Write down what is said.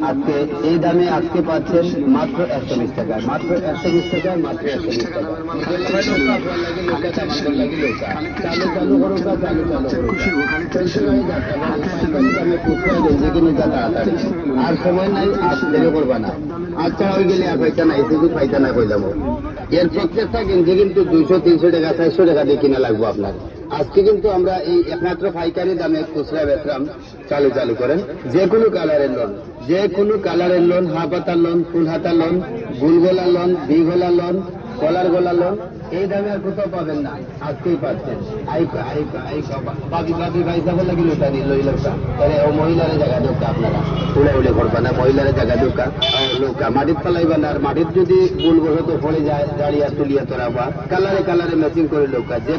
আজকে এই দামে আজকে পাচ্ছেন মাত্র 120 টাকা, মাত্র 120 টাকা, মাত্র 120 টাকা। চালু চালু করো, চালু আর সময় নাই, আজ দেরি করবা না। আচ্ছা হয়ে গেলে আর পাইতা নাই, শুধু পাইতা না কই যাবো। এর প্রত্যেকটা গেঞ্জি কিন্তু 200-300 টাকা 400 টাকা দিয়ে কিনা লাগবো আপনার। আজকে কিন্তু আমরা এই একমাত্র পাইকারি দামে খুচরা বেচলাম। চালু করেন, যে কোনো কালারের লোন, যে কোনো কালারের লোন, হাফ হাতার লোন, ফুল হাতার লোন, গুলগোলা লোন, বিগোলা লোন, কলার গোলা লোন, এই দামে আর কোথাও পাবেন না, আজকেই পাচ্ছেন। ভাই যাবো লাগি লোটা লইলটা তাহলে ও মহিলারে জায়গা দোকা আপনারা উড়ে করবা না, মহিলারে জায়গা দোকা লোকা মাটির পালাইবা না। আর মাটির যদি ভুল বসত পড়ে যায় দাঁড়িয়া তুলিয়া তোরা বা কালারে ম্যাচিং করে লোকা যে